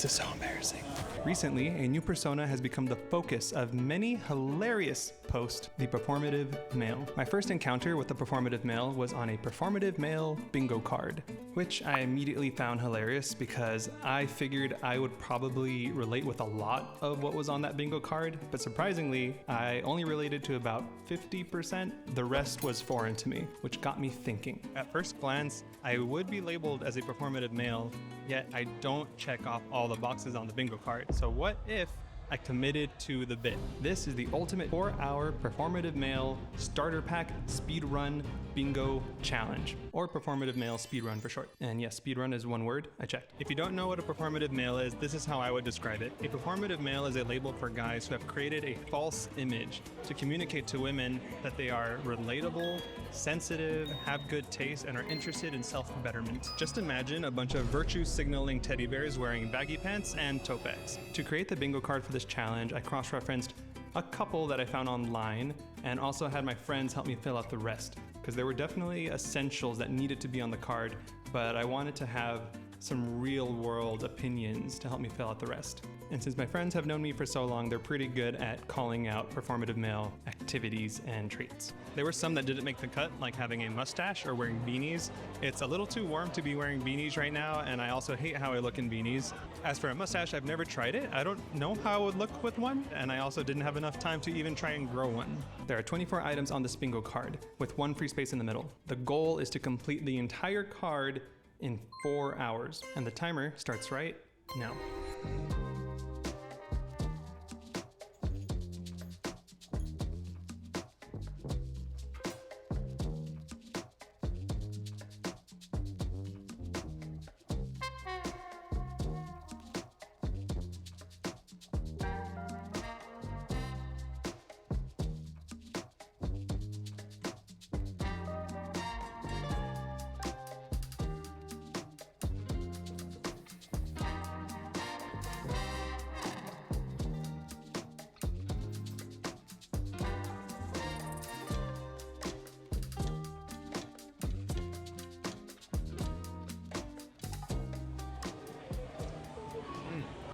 This is so embarrassing. Recently, a new persona has become the focus of many hilarious posts, the performative male. My first encounter with the performative male was on a performative male bingo card, which I immediately found hilarious because I figured I would probably relate with a lot of what was on that bingo card, but surprisingly, I only related to about 50%. The rest was foreign to me, which got me thinking. At first glance, I would be labeled as a performative male, yet I don't check off all the boxes on the bingo card. So what if I committed to the bit? This is the ultimate 4-hour performative male starter pack speedrun bingo challenge, or performative male speedrun for short. And yes, speedrun is one word, I checked. If you don't know what a performative male is, this is how I would describe it. A performative male is a label for guys who have created a false image to communicate to women that they are relatable, sensitive, have good taste, and are interested in self-betterment. Just imagine a bunch of virtue signaling teddy bears wearing baggy pants and tote bags. To create the bingo card for this challenge, I cross-referenced a couple that I found online and also had my friends help me fill out the rest, because there were definitely essentials that needed to be on the card, but I wanted to have some real-world opinions to help me fill out the rest. And since my friends have known me for so long, they're pretty good at calling out performative male activities and traits. There were some that didn't make the cut, like having a mustache or wearing beanies. It's a little too warm to be wearing beanies right now, and I also hate how I look in beanies. As for a mustache, I've never tried it. I don't know how I would look with one, and I also didn't have enough time to even try and grow one. There are 24 items on this bingo card, with one free space in the middle. The goal is to complete the entire card in 4 hours, and the timer starts right now.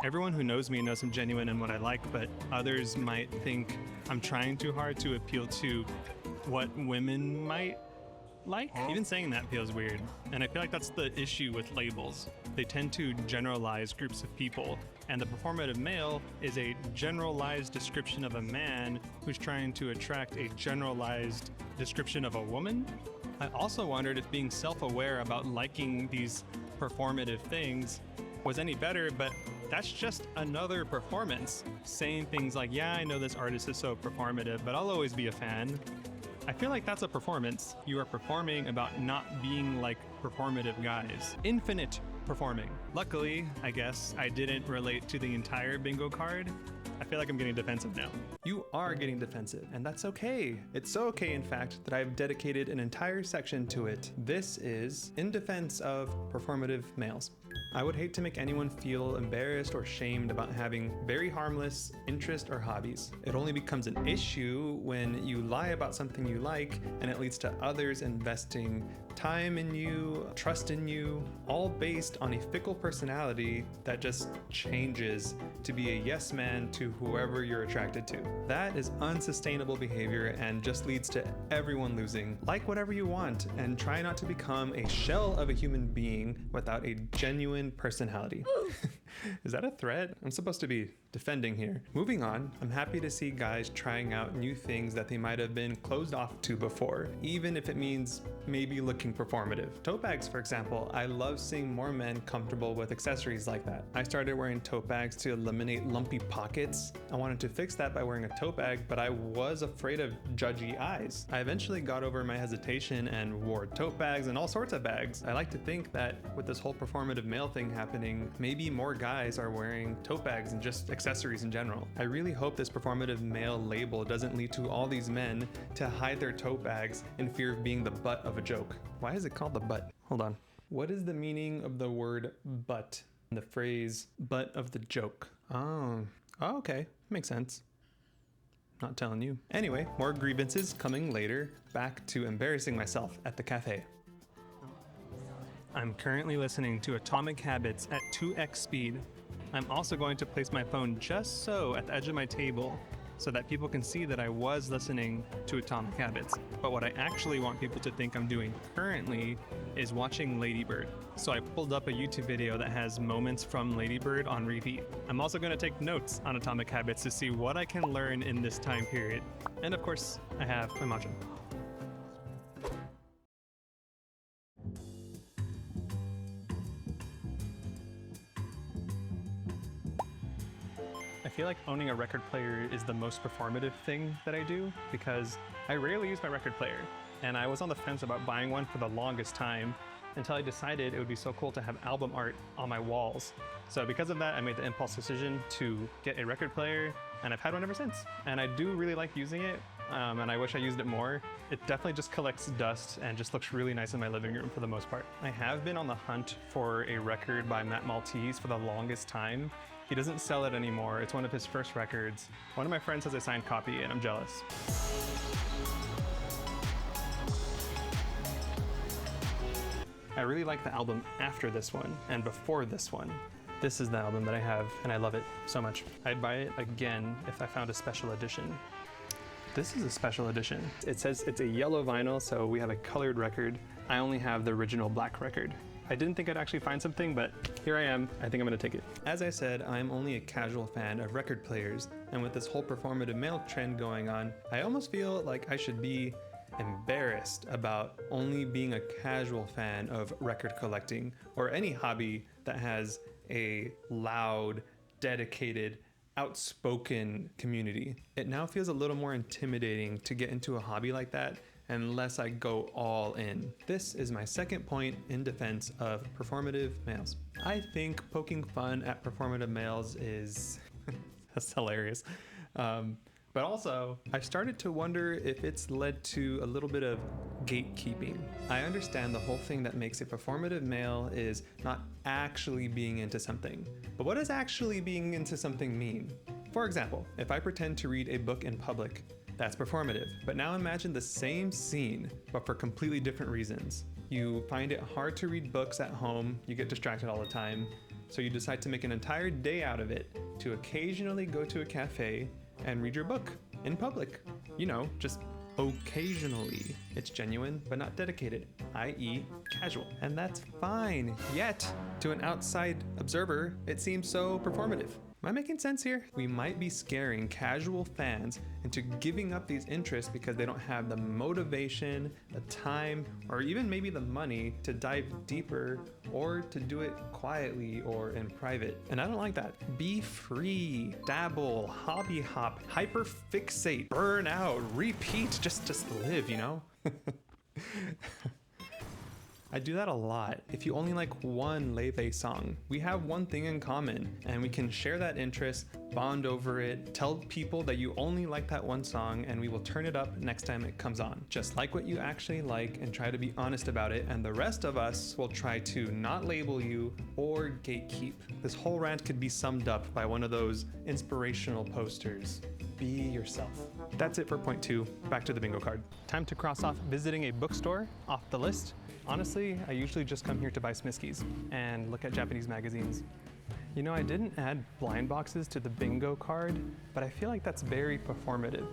Everyone who knows me knows I'm genuine in what I like, but others might think I'm trying too hard to appeal to what women might like. Even saying that feels weird. And I feel like that's the issue with labels. They tend to generalize groups of people, and the performative male is a generalized description of a man who's trying to attract a generalized description of a woman. I also wondered if being self-aware about liking these performative things was any better, but that's just another performance. Saying things like, yeah, I know this artist is so performative, but I'll always be a fan. I feel like that's a performance. You are performing about not being like performative guys. Infinite performing. Luckily, I guess, I didn't relate to the entire bingo card. I feel like I'm getting defensive now. You are getting defensive, and that's okay. It's so okay, in fact, that I've dedicated an entire section to it. This is in defense of performative males. I would hate to make anyone feel embarrassed or shamed about having very harmless interests or hobbies. It only becomes an issue when you lie about something you like and it leads to others investing time in you, trust in you, all based on a fickle personality that just changes to be a yes man to whoever you're attracted to. That is unsustainable behavior and just leads to everyone losing. Like whatever you want and try not to become a shell of a human being without a genuine personality. Is that a threat? I'm supposed to be defending here. Moving on, I'm happy to see guys trying out new things that they might have been closed off to before, even if it means maybe looking performative. Tote bags, for example, I love seeing more men comfortable with accessories like that. I started wearing tote bags to eliminate lumpy pockets. I wanted to fix that by wearing a tote bag, but I was afraid of judgy eyes. I eventually got over my hesitation and wore tote bags and all sorts of bags. I like to think that with this whole performative male thing happening, maybe more guys are wearing tote bags and just accessories in general. I really hope this performative male label doesn't lead to all these men to hide their tote bags in fear of being the butt of a joke. Why is it called the butt? Hold on. What is the meaning of the word butt? The phrase butt of the joke. Oh, okay. Makes sense. Not telling you. Anyway, more grievances coming later. Back to embarrassing myself at the cafe. I'm currently listening to Atomic Habits at 2x speed. I'm also going to place my phone just so at the edge of my table so that people can see that I was listening to Atomic Habits. But what I actually want people to think I'm doing currently is watching Lady Bird. So I pulled up a YouTube video that has moments from Lady Bird on repeat. I'm also going to take notes on Atomic Habits to see what I can learn in this time period. And of course, I have my mantra. I feel like owning a record player is the most performative thing that I do because I rarely use my record player. And I was on the fence about buying one for the longest time until I decided it would be so cool to have album art on my walls. So because of that, I made the impulse decision to get a record player, and I've had one ever since. And I do really like using it, and I wish I used it more. It definitely just collects dust and just looks really nice in my living room for the most part. I have been on the hunt for a record by Matt Maltese for the longest time. He doesn't sell it anymore. It's one of his first records. One of my friends has a signed copy and I'm jealous. I really like the album after this one and before this one. This is the album that I have and I love it so much. I'd buy it again if I found a special edition. This is a special edition. It says it's a yellow vinyl, so we have a colored record. I only have the original black record. I didn't think I'd actually find something, but here I am. I think I'm gonna take it. As I said, I'm only a casual fan of record players, and with this whole performative male trend going on, I almost feel like I should be embarrassed about only being a casual fan of record collecting or any hobby that has a loud, dedicated, outspoken community. It now feels a little more intimidating to get into a hobby like that unless I go all in. This is my second point in defense of performative males. I think poking fun at performative males is that's hilarious. But also, I've started to wonder if it's led to a little bit of gatekeeping. I understand the whole thing that makes a performative male is not actually being into something. But what does actually being into something mean? For example, if I pretend to read a book in public, that's performative. But now imagine the same scene, but for completely different reasons. You find it hard to read books at home, you get distracted all the time, so you decide to make an entire day out of it to occasionally go to a cafe and read your book in public. You know, just occasionally. It's genuine, but not dedicated, i.e. casual. And that's fine. Yet, to an outside observer, it seems so performative. Am I making sense here? We might be scaring casual fans into giving up these interests because they don't have the motivation, the time, or even maybe the money to dive deeper or to do it quietly or in private. And I don't like that. Be free, dabble, hobby hop, hyperfixate, burn out, repeat, just live, you know? I do that a lot. If you only like one Leve song, we have one thing in common and we can share that interest, bond over it, tell people that you only like that one song and we will turn it up next time it comes on. Just like what you actually like and try to be honest about it, and the rest of us will try to not label you or gatekeep. This whole rant could be summed up by one of those inspirational posters. Be yourself. That's it for point 2. Back to the bingo card. Time to cross off visiting a bookstore off the list. Honestly, I usually just come here to buy smiskis and look at Japanese magazines. You know, I didn't add blind boxes to the bingo card, but I feel like that's very performative.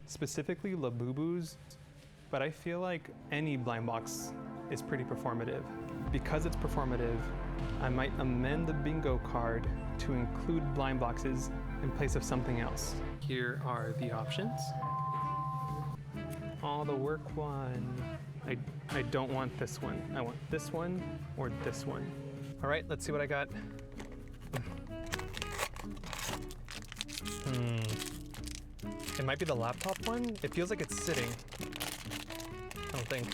Specifically Labubus, but I feel like any blind box is pretty performative. Because it's performative, I might amend the bingo card to include blind boxes in place of something else. Here are the options. Oh, the work one. I don't want this one. I want this one or this one. All right, let's see what I got. It might be the laptop one. It feels like it's sitting. I don't think.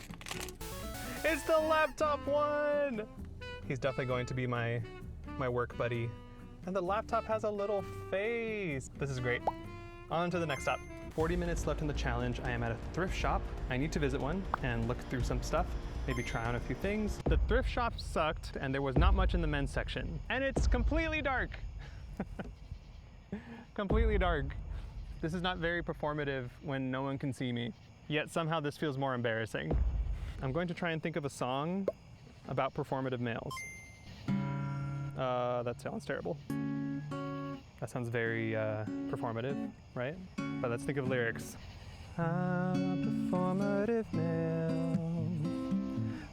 It's the laptop one! He's definitely going to be my work buddy. And the laptop has a little face. This is great. On to the next stop. 40 minutes left in the challenge. I am at a thrift shop. I need to visit one and look through some stuff, maybe try on a few things. The thrift shop sucked and there was not much in the men's section. And it's completely dark. Completely dark. This is not very performative when no one can see me, yet somehow this feels more embarrassing. I'm going to try and think of a song about performative males. That sounds terrible. That sounds very performative, right? But let's think of lyrics. I'm a performative male,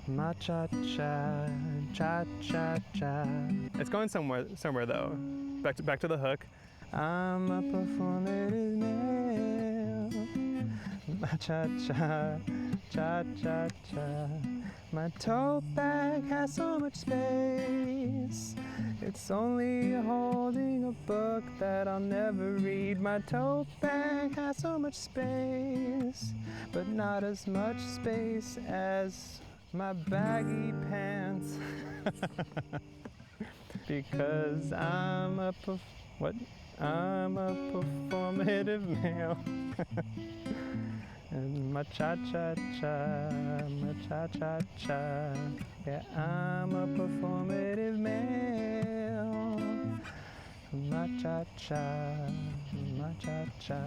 my cha-cha, cha-cha-cha. It's going somewhere though. Back to the hook. I'm a performative male, my cha-cha, cha-cha-cha. My tote bag has so much space. It's only holding a book that I'll never read. My tote bag has so much space, but not as much space as my baggy pants. Because I'm a performative male. And my cha-cha-cha, my cha-cha-cha. Yeah, I'm a performative male. My cha-cha, my cha-cha.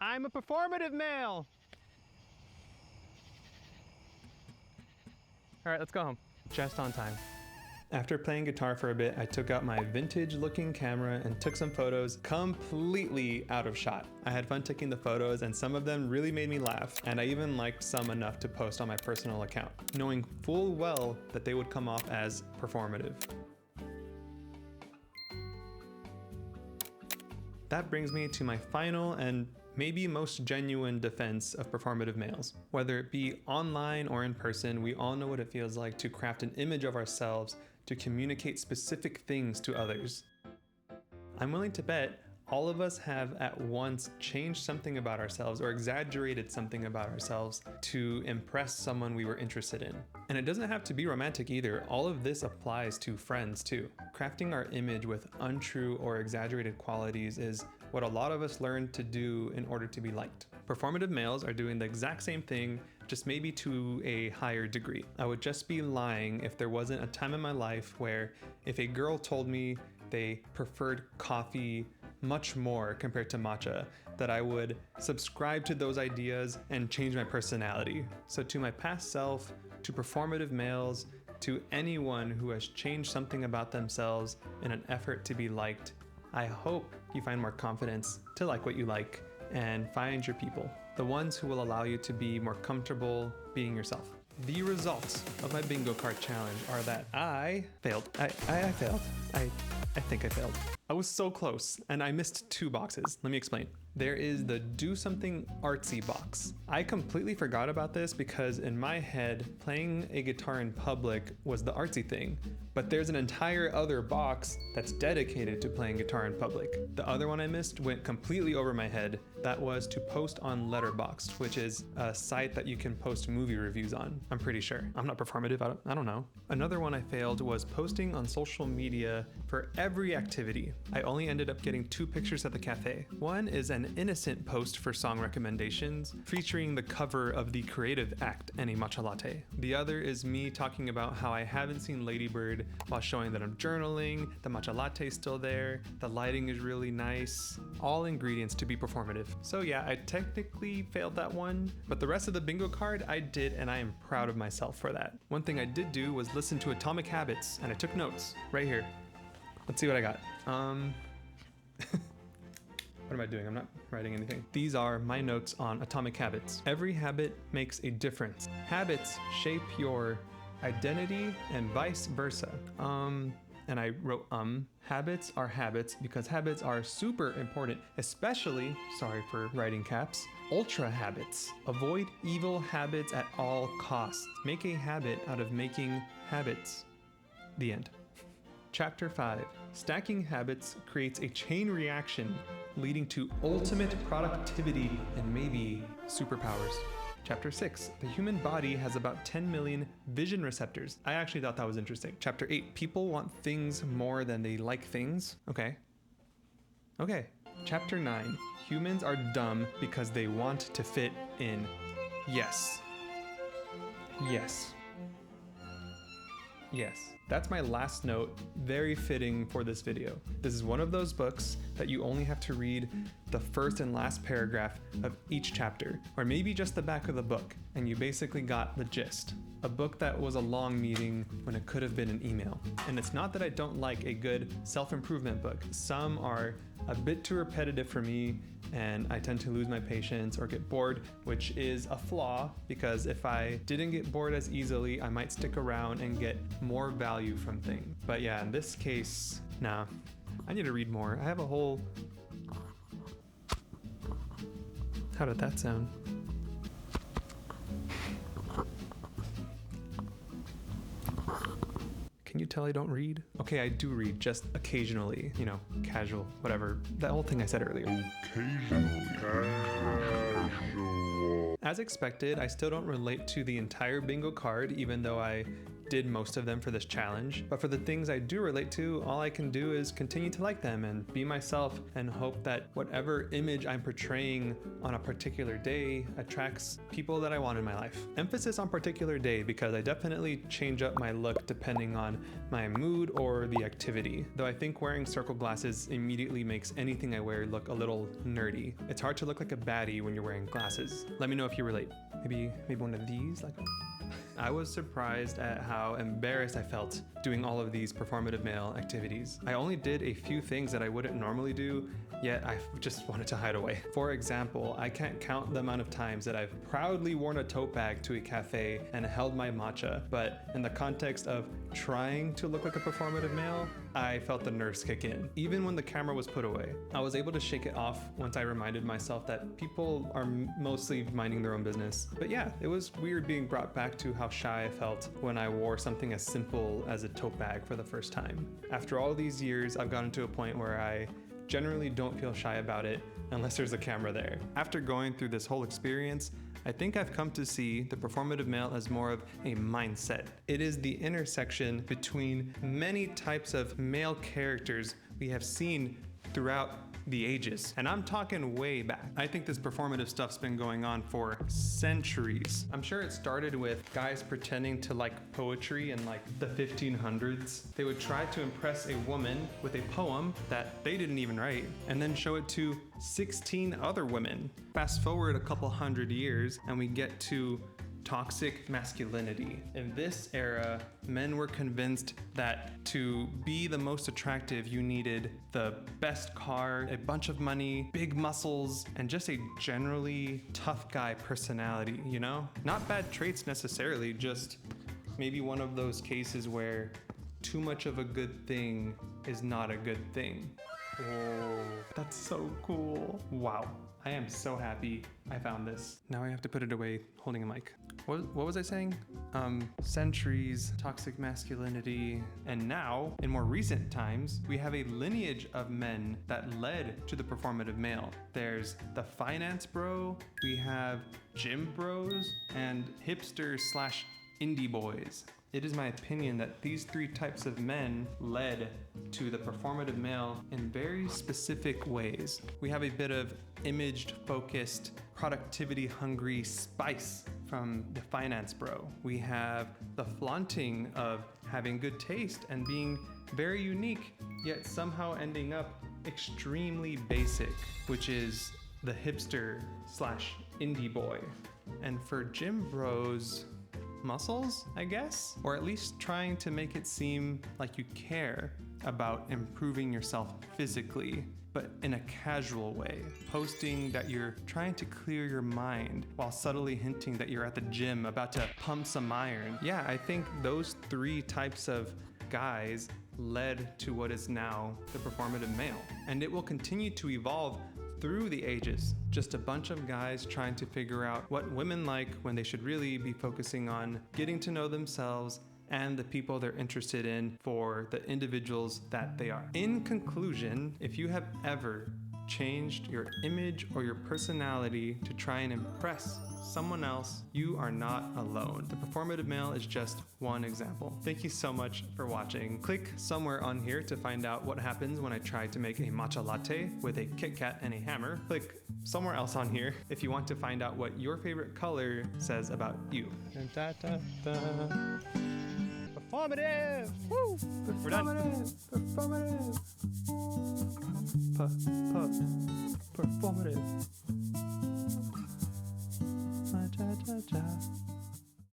I'm a performative male. All right, let's go home. Just on time. After playing guitar for a bit, I took out my vintage looking camera and took some photos completely out of shot. I had fun taking the photos and some of them really made me laugh, and I even liked some enough to post on my personal account, knowing full well that they would come off as performative. That brings me to my final and maybe most genuine defense of performative males. Whether it be online or in person, we all know what it feels like to craft an image of ourselves to communicate specific things to others. I'm willing to bet all of us have at once changed something about ourselves or exaggerated something about ourselves to impress someone we were interested in. And it doesn't have to be romantic either. All of this applies to friends too. Crafting our image with untrue or exaggerated qualities is what a lot of us learn to do in order to be liked. Performative males are doing the exact same thing, just maybe to a higher degree. I would just be lying if there wasn't a time in my life where if a girl told me they preferred coffee much more compared to matcha, that I would subscribe to those ideas and change my personality. So to my past self, to performative males, to anyone who has changed something about themselves in an effort to be liked, I hope you find more confidence to like what you like and find your people, the ones who will allow you to be more comfortable being yourself. The results of my bingo card challenge are that I failed. I failed. I think I failed. I was so close and I missed 2 boxes. Let me explain. There is the do something artsy box. I completely forgot about this because in my head, playing a guitar in public was the artsy thing, but there's an entire other box that's dedicated to playing guitar in public. The other one I missed went completely over my head. That was to post on Letterboxd, which is a site that you can post movie reviews on, I'm pretty sure. I'm not performative, I don't know. Another one I failed was posting on social media for every activity. I only ended up getting 2 pictures at the cafe. One is an innocent post for song recommendations, featuring the cover of the creative act and a matcha latte. The other is me talking about how I haven't seen Lady Bird while showing that I'm journaling, the matcha latte is still there, the lighting is really nice, all ingredients to be performative. So yeah, I technically failed that one, but the rest of the bingo card I did, and I am proud of myself for that. One thing I did do was listen to Atomic Habits, and I took notes right here. Let's see what I got. What am I doing? I'm not writing anything. These are my notes on Atomic Habits. Every habit makes a difference. Habits shape your identity and vice versa. And I wrote habits are habits because habits are super important, especially, sorry for writing caps, ultra habits. Avoid evil habits at all costs. Make a habit out of making habits. The end. Chapter 5. Stacking habits creates a chain reaction leading to ultimate productivity and maybe superpowers. Chapter 6. The human body has about 10 million vision receptors. I actually thought that was interesting. Chapter 8. People want things more than they like things. Okay. Chapter 9. Humans are dumb because they want to fit in. Yes. Yes, that's my last note, very fitting for this video. This is one of those books that you only have to read the first and last paragraph of each chapter, or maybe just the back of the book, and you basically got the gist. A book that was a long meeting when it could have been an email. And it's not that I don't like a good self-improvement book. Some are a bit too repetitive for me, and I tend to lose my patience or get bored, which is a flaw, because if I didn't get bored as easily, I might stick around and get more value from things. But yeah, in this case, nah, I need to read more. I have a whole... How did that sound? Can you tell I don't read? Okay, I do read, just occasionally, you know, casual, whatever. That whole thing I said earlier. Occasionally. As expected, I still don't relate to the entire bingo card, even though I did most of them for this challenge. But for the things I do relate to, all I can do is continue to like them and be myself and hope that whatever image I'm portraying on a particular day attracts people that I want in my life. Emphasis on particular day, because I definitely change up my look depending on my mood or the activity. Though I think wearing circle glasses immediately makes anything I wear look a little nerdy. It's hard to look like a baddie when you're wearing glasses. Let me know if you relate. Maybe one of these, like I was surprised at how embarrassed I felt doing all of these performative male activities. I only did a few things that I wouldn't normally do, yet I just wanted to hide away. For example, I can't count the amount of times that I've proudly worn a tote bag to a cafe and held my matcha, but in the context of trying to look like a performative male, I felt the nerves kick in. Even when the camera was put away, I was able to shake it off once I reminded myself that people are mostly minding their own business. But yeah, it was weird being brought back to how shy I felt when I wore something as simple as a tote bag for the first time. After all these years, I've gotten to a point where I generally don't feel shy about it unless there's a camera there. After going through this whole experience, I think I've come to see the performative male as more of a mindset. It is the intersection between many types of male characters we have seen throughout the ages. And I'm talking way back. I think this performative stuff's been going on for centuries. I'm sure it started with guys pretending to like poetry in like the 1500s. They would try to impress a woman with a poem that they didn't even write, and then show it to 16 other women. Fast forward a couple hundred years and we get to toxic masculinity. In this era, men were convinced that to be the most attractive, you needed the best car, a bunch of money, big muscles, and just a generally tough guy personality, you know? Not bad traits necessarily, just maybe one of those cases where too much of a good thing is not a good thing. Whoa, that's so cool. Wow. I am so happy I found this. Now I have to put it away holding a mic. What was I saying? Centuries, toxic masculinity, and now, in more recent times, we have a lineage of men that led to the performative male. There's the finance bro, we have gym bros, and hipsters slash indie boys. It is my opinion that these three types of men led to the performative male in very specific ways. We have a bit of image-focused, productivity-hungry spice from the finance bro. We have the flaunting of having good taste and being very unique, yet somehow ending up extremely basic, which is the hipster slash indie boy. And for gym bros, muscles, I guess? Or at least trying to make it seem like you care about improving yourself physically, but in a casual way. Posting that you're trying to clear your mind while subtly hinting that you're at the gym about to pump some iron. Yeah, I think those three types of guys led to what is now the performative male. And it will continue to evolve through the ages. Just a bunch of guys trying to figure out what women like when they should really be focusing on getting to know themselves and the people they're interested in for the individuals that they are. In conclusion, if you have ever changed your image or your personality to try and impress someone else, you are not alone. The performative male is just one example. Thank you so much for watching. Click somewhere on here to find out what happens when I try to make a matcha latte with a Kit Kat and a hammer. Click somewhere else on here if you want to find out what your favorite color says about you. Performative! Woo! We're done. Performative. Performative. Cha cha cha cha.